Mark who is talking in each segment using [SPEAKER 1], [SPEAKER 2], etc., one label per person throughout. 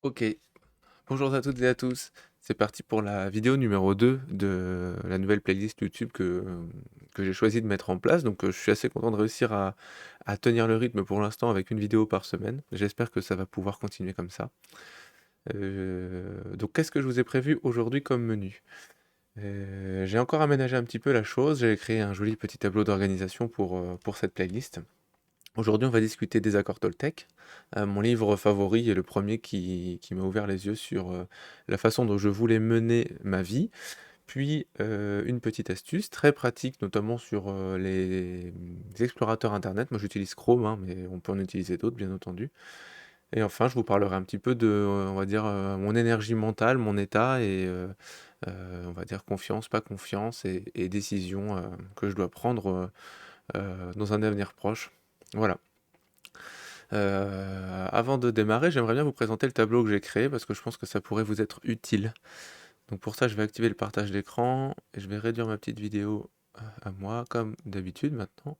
[SPEAKER 1] Ok, bonjour à toutes et à tous. C'est parti pour la vidéo numéro 2 de la nouvelle playlist YouTube que j'ai choisi de mettre en place. Donc je suis assez content de réussir à tenir le rythme pour l'instant avec une vidéo par semaine. J'espère que ça va pouvoir continuer comme ça. Donc qu'est-ce que je vous ai prévu aujourd'hui comme menu? J'ai encore aménagé un petit peu la chose. J'ai créé un joli petit tableau d'organisation pour cette playlist. Aujourd'hui, on va discuter des accords Toltec. Mon livre favori est le premier qui m'a ouvert les yeux sur la façon dont je voulais mener ma vie. Puis une petite astuce très pratique, notamment sur les explorateurs Internet. Moi, j'utilise Chrome, hein, mais on peut en utiliser d'autres, bien entendu. Et enfin, je vous parlerai un petit peu de, on va dire, mon énergie mentale, mon état et, on va dire, confiance, pas confiance et décisions que je dois prendre dans un avenir proche. Voilà. Avant de démarrer, j'aimerais bien vous présenter le tableau que j'ai créé parce que je pense que ça pourrait vous être utile. Donc pour ça, je vais activer le partage d'écran et je vais réduire ma petite vidéo à moi comme d'habitude maintenant.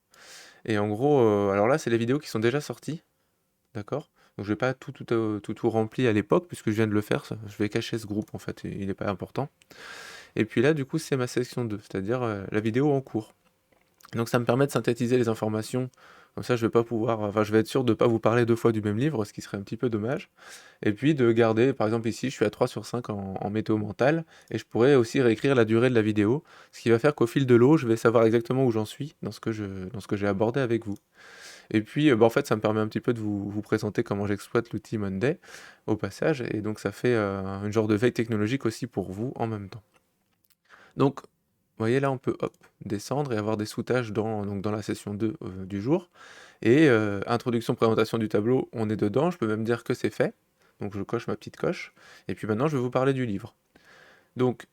[SPEAKER 1] Et en gros, alors là, c'est les vidéos qui sont déjà sorties, d'accord? Donc je vais pas tout rempli à l'époque puisque je viens de le faire. Je vais cacher ce groupe en fait, il n'est pas important. Et puis là, du coup, c'est ma section 2, c'est-à-dire la vidéo en cours. Donc ça me permet de synthétiser les informations. Comme ça, je vais pas pouvoir, enfin, je vais être sûr de ne pas vous parler deux fois du même livre, ce qui serait un petit peu dommage. Et puis de garder, par exemple ici, je suis à 3 sur 5 en météo mentale, et je pourrais aussi réécrire la durée de la vidéo, ce qui va faire qu'au fil de l'eau, je vais savoir exactement où j'en suis dans ce que j'ai abordé avec vous. Et puis, en fait, ça me permet un petit peu de vous présenter comment j'exploite l'outil Monday au passage, et donc ça fait une genre de veille technologique aussi pour vous en même temps. Donc, vous voyez là, on peut hop, descendre et avoir des sous-tâches donc dans la session 2 du jour. Et introduction, présentation du tableau, on est dedans, je peux même dire que c'est fait. Donc je coche ma petite coche. Et puis maintenant, je vais vous parler du livre. Donc,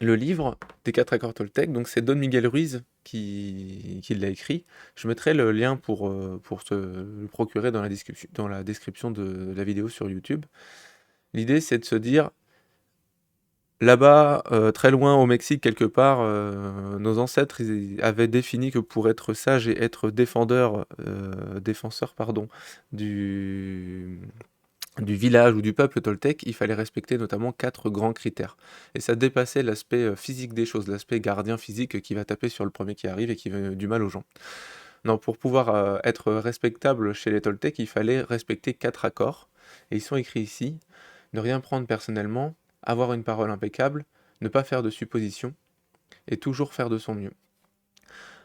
[SPEAKER 1] le livre des 4 accords Toltec, donc c'est Don Miguel Ruiz qui l'a écrit. Je mettrai le lien pour se le procurer dans la description de la vidéo sur YouTube. L'idée, c'est de se dire, là-bas, très loin au Mexique, quelque part, nos ancêtres ils avaient défini que pour être sage et être défenseur, pardon, du, du village ou du peuple toltèque, il fallait respecter notamment 4 grands critères. Et ça dépassait l'aspect physique des choses, l'aspect gardien physique qui va taper sur le premier qui arrive et qui veut du mal aux gens. Non, pour pouvoir être respectable chez les toltèques, il fallait respecter 4 accords. Et ils sont écrits ici: ne rien prendre personnellement, avoir une parole impeccable, ne pas faire de suppositions, et toujours faire de son mieux.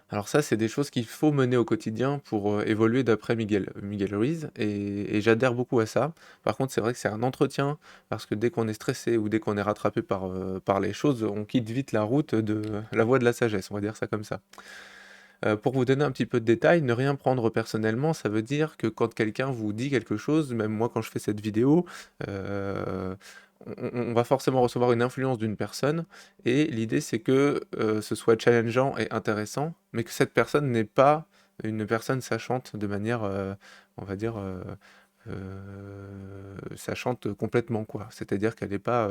[SPEAKER 1] Alors ça, c'est des choses qu'il faut mener au quotidien pour évoluer d'après Miguel Ruiz, et j'adhère beaucoup à ça. Par contre, c'est vrai que c'est un entretien, parce que dès qu'on est stressé ou dès qu'on est rattrapé par les choses, on quitte vite la route de la voie de la sagesse, on va dire ça comme ça. Pour vous donner un petit peu de détails, ne rien prendre personnellement, ça veut dire que quand quelqu'un vous dit quelque chose, même moi quand je fais cette vidéo, euh, on va forcément recevoir une influence d'une personne, et l'idée c'est que ce soit challengeant et intéressant, mais que cette personne n'est pas une personne sachante de manière, on va dire, sachante complètement, quoi. C'est-à-dire qu'elle n'est pas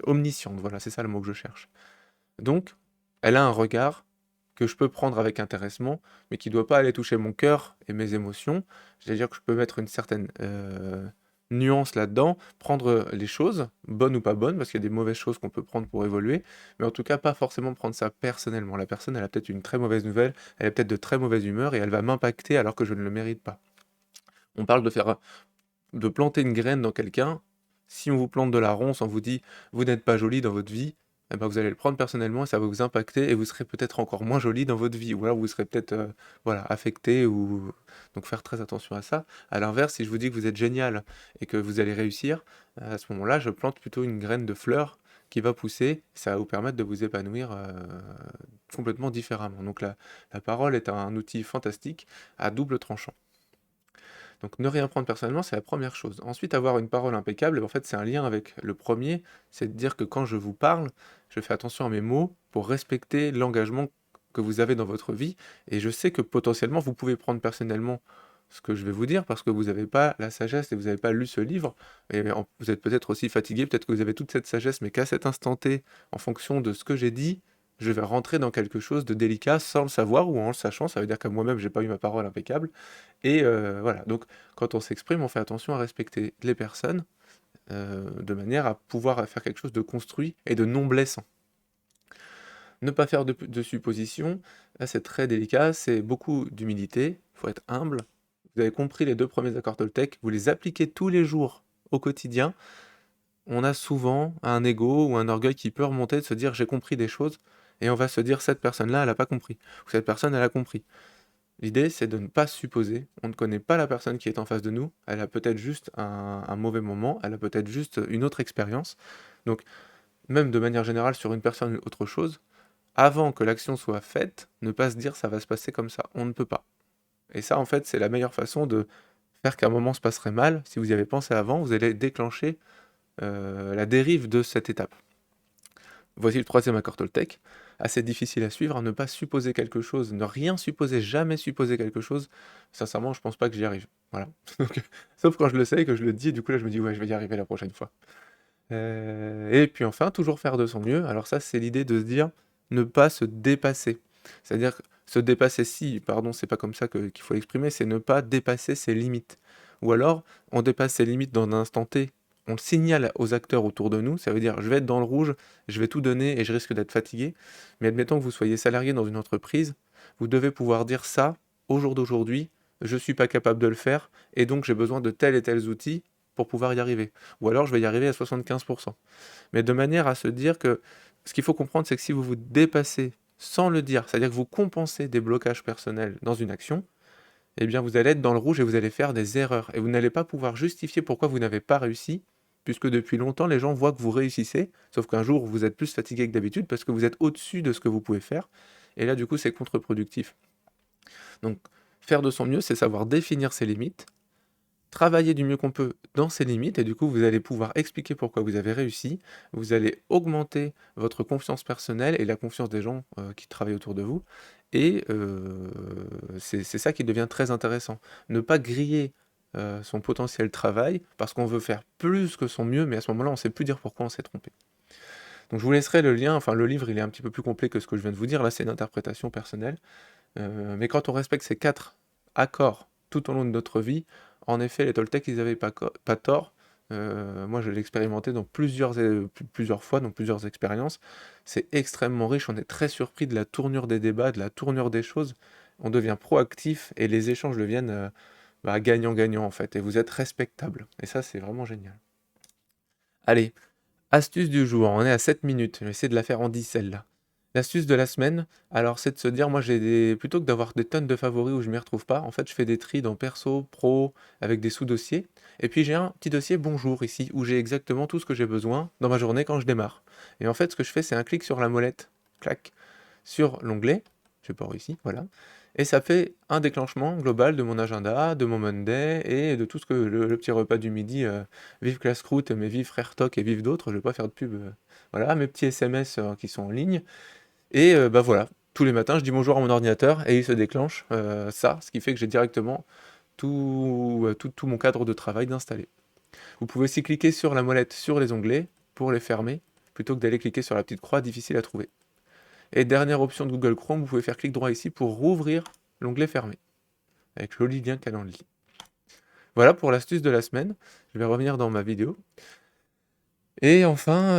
[SPEAKER 1] omnisciente, voilà, c'est ça le mot que je cherche. Donc, elle a un regard que je peux prendre avec intéressement, mais qui ne doit pas aller toucher mon cœur et mes émotions. C'est-à-dire que je peux mettre une certaine nuance là-dedans, prendre les choses, bonnes ou pas bonnes, parce qu'il y a des mauvaises choses qu'on peut prendre pour évoluer, mais en tout cas pas forcément prendre ça personnellement. La personne, elle a peut-être une très mauvaise nouvelle, elle a peut-être de très mauvaise humeur, et elle va m'impacter alors que je ne le mérite pas. On parle de planter une graine dans quelqu'un. Si on vous plante de la ronce, on vous dit vous n'êtes pas jolie dans votre vie, eh ben vous allez le prendre personnellement et ça va vous impacter, et vous serez peut-être encore moins jolie dans votre vie, ou alors vous serez peut-être voilà, affecté, ou donc faire très attention à ça. À l'inverse, si je vous dis que vous êtes génial et que vous allez réussir, à ce moment-là, je plante plutôt une graine de fleur qui va pousser, ça va vous permettre de vous épanouir complètement différemment. Donc la parole est un outil fantastique à double tranchant. Donc ne rien prendre personnellement, c'est la première chose. Ensuite, avoir une parole impeccable, en fait, c'est un lien avec le premier, c'est de dire que quand je vous parle, je fais attention à mes mots pour respecter l'engagement que vous avez dans votre vie, et je sais que potentiellement, vous pouvez prendre personnellement ce que je vais vous dire, parce que vous n'avez pas la sagesse et vous n'avez pas lu ce livre, et vous êtes peut-être aussi fatigué, peut-être que vous avez toute cette sagesse, mais qu'à cet instant T, en fonction de ce que j'ai dit, je vais rentrer dans quelque chose de délicat sans le savoir ou en le sachant. Ça veut dire que moi-même, j'ai pas eu ma parole impeccable. Et voilà. Donc, quand on s'exprime, on fait attention à respecter les personnes de manière à pouvoir faire quelque chose de construit et de non blessant. Ne pas faire de suppositions, là c'est très délicat, c'est beaucoup d'humilité, il faut être humble. Vous avez compris les 2 premiers accords Toltec, vous les appliquez tous les jours au quotidien. On a souvent un ego ou un orgueil qui peut remonter de se dire: «J'ai compris des choses» et on va se dire: «Cette personne-là, elle a pas compris» ou «Cette personne, elle a compris». L'idée, c'est de ne pas supposer. On ne connaît pas la personne qui est en face de nous. Elle a peut-être juste un mauvais moment, elle a peut-être juste une autre expérience. Donc, même de manière générale sur une personne ou autre chose, avant que l'action soit faite, ne pas se dire: «Ça va se passer comme ça». On ne peut pas. Et ça, en fait, c'est la meilleure façon de faire qu'un moment se passerait mal. Si vous y avez pensé avant, vous allez déclencher la dérive de cette étape. Voici le 3e accord Toltec. Assez difficile à suivre, ne pas supposer quelque chose, ne rien supposer, jamais supposer quelque chose. Sincèrement, je pense pas que j'y arrive. Voilà. Donc, sauf quand je le sais et que je le dis, du coup là je me dis: «Ouais, je vais y arriver la prochaine fois». Et puis enfin, toujours faire de son mieux. Alors ça, c'est l'idée de se dire: ne pas se dépasser. C'est-à-dire que se dépasser si, pardon, c'est pas comme ça qu'il faut l'exprimer, c'est ne pas dépasser ses limites. Ou alors, on dépasse ses limites dans un instant T, on le signale aux acteurs autour de nous, ça veut dire: «Je vais être dans le rouge, je vais tout donner et je risque d'être fatigué». Mais admettons que vous soyez salarié dans une entreprise, vous devez pouvoir dire ça, au jour d'aujourd'hui: «Je suis pas capable de le faire et donc j'ai besoin de tels et tels outils pour pouvoir y arriver». Ou alors: «Je vais y arriver à 75 mais de manière à se dire que ce qu'il faut comprendre, c'est que si vous vous dépassez sans le dire, c'est-à-dire que vous compensez des blocages personnels dans une action, eh bien vous allez être dans le rouge et vous allez faire des erreurs. Et vous n'allez pas pouvoir justifier pourquoi vous n'avez pas réussi, puisque depuis longtemps, les gens voient que vous réussissez, sauf qu'un jour, vous êtes plus fatigué que d'habitude parce que vous êtes au-dessus de ce que vous pouvez faire. Et là, du coup, c'est contre-productif. Donc, faire de son mieux, c'est savoir définir ses limites, travailler du mieux qu'on peut dans ses limites et du coup, vous allez pouvoir expliquer pourquoi vous avez réussi. Vous allez augmenter votre confiance personnelle et la confiance des gens, qui travaillent autour de vous et c'est ça qui devient très intéressant. Ne pas griller, son potentiel travail parce qu'on veut faire plus que son mieux, mais à ce moment-là, on ne sait plus dire pourquoi on s'est trompé. Donc je vous laisserai le lien, enfin le livre, il est un petit peu plus complet que ce que je viens de vous dire. Là, c'est une interprétation personnelle. Mais quand on respecte ces 4 accords tout au long de notre vie, en effet, les Toltecs, ils n'avaient pas tort. Moi, je l'ai expérimenté dans plusieurs fois, dans plusieurs expériences. C'est extrêmement riche, on est très surpris de la tournure des débats, de la tournure des choses. On devient proactif et les échanges deviennent gagnant-gagnant en fait, et vous êtes respectable. Et ça, c'est vraiment génial. Allez, astuce du jour, on est à 7 minutes, je vais essayer de la faire en 10 celle-là. L'astuce de la semaine, alors c'est de se dire, moi plutôt que d'avoir des tonnes de favoris où je m'y retrouve pas, en fait je fais des tris dans perso, pro, avec des sous-dossiers, et puis j'ai un petit dossier bonjour ici, où j'ai exactement tout ce que j'ai besoin dans ma journée quand je démarre. Et en fait ce que je fais, c'est un clic sur la molette, clac, sur l'onglet, je pars ici, voilà, et ça fait un déclenchement global de mon agenda, de mon Monday, et de tout ce que le petit repas du midi, vive Classcroûte, mais vive Frère Toc et vive d'autres, je vais pas faire de pub, voilà, mes petits SMS qui sont en ligne, et voilà, tous les matins, je dis bonjour à mon ordinateur et il se déclenche ça, ce qui fait que j'ai directement tout mon cadre de travail d'installer. Vous pouvez aussi cliquer sur la molette sur les onglets pour les fermer, plutôt que d'aller cliquer sur la petite croix difficile à trouver. Et dernière option de Google Chrome, vous pouvez faire clic droit ici pour rouvrir l'onglet fermé, avec le joli lien Calendly. Voilà pour l'astuce de la semaine, je vais revenir dans ma vidéo. Et enfin,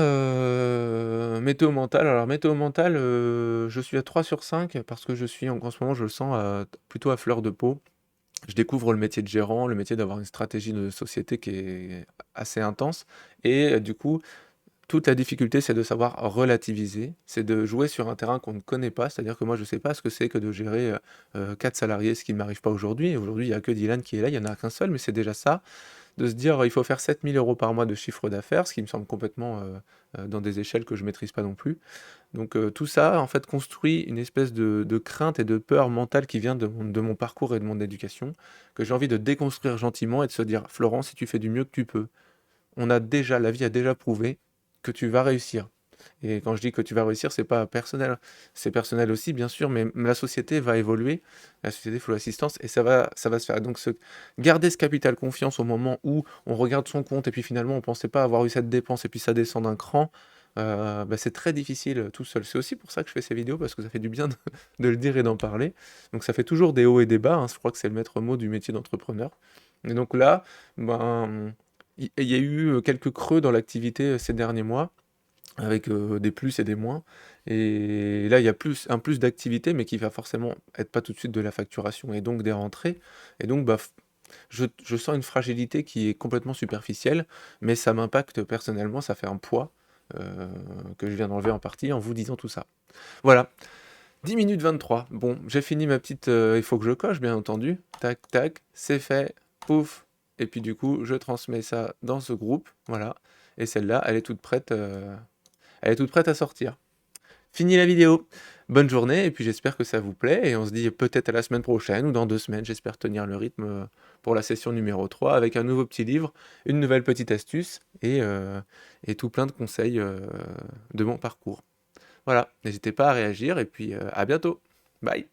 [SPEAKER 1] météo mentale. Alors météo mentale, je suis à 3 sur 5 parce que je suis en ce moment, je le sens, plutôt à fleur de peau. Je découvre le métier de gérant, le métier d'avoir une stratégie de société qui est assez intense et du coup, toute la difficulté, c'est de savoir relativiser, c'est de jouer sur un terrain qu'on ne connaît pas. C'est-à-dire que moi, je ne sais pas ce que c'est que de gérer, 4 salariés, ce qui ne m'arrive pas aujourd'hui. Aujourd'hui, il y a que Dylan qui est là, il y en a qu'un seul, mais c'est déjà ça. De se dire, il faut faire 7 000 € par mois de chiffre d'affaires, ce qui me semble complètement, dans des échelles que je maîtrise pas non plus. Donc tout ça, en fait, construit une espèce de crainte et de peur mentale qui vient de mon parcours et de mon éducation, que j'ai envie de déconstruire gentiment et de se dire: «Florent, si tu fais du mieux que tu peux, la vie a déjà prouvé que tu vas réussir». Et quand je dis que tu vas réussir, c'est pas personnel. C'est personnel aussi, bien sûr, mais la société va évoluer. La société faut l'assistance et ça va se faire. Donc garder ce capital confiance au moment où on regarde son compte et puis finalement on pensait pas avoir eu cette dépense et puis ça descend d'un cran. bah, c'est très difficile, tout seul. C'est aussi pour ça que je fais ces vidéos, parce que ça fait du bien de de le dire et d'en parler. Donc ça fait toujours des hauts et des bas, hein, je crois que c'est le maître mot du métier d'entrepreneur. Et donc là, ben, il y a eu, quelques creux dans l'activité, ces derniers mois, avec, des plus et des moins. Et là, il y a un plus d'activité, mais qui va forcément être pas tout de suite de la facturation et donc des rentrées. Et donc, bah, je sens une fragilité qui est complètement superficielle, mais ça m'impacte personnellement, ça fait un poids, heu, que je viens d'enlever en partie en vous disant tout ça. Voilà, 10 minutes 23. Bon, j'ai fini ma petite, il faut que je coche bien entendu. Tac, tac, c'est fait, pouf, et puis du coup, je transmets ça dans ce groupe, voilà. Et celle-là, elle est toute prête à sortir. Fini la vidéo. Bonne journée, et puis j'espère que ça vous plaît, et on se dit peut-être à la semaine prochaine ou dans 2 semaines. J'espère tenir le rythme, pour la session numéro 3 avec un nouveau petit livre, une nouvelle petite astuce et tout plein de conseils, de mon parcours. Voilà, n'hésitez pas à réagir, et puis, à bientôt. Bye.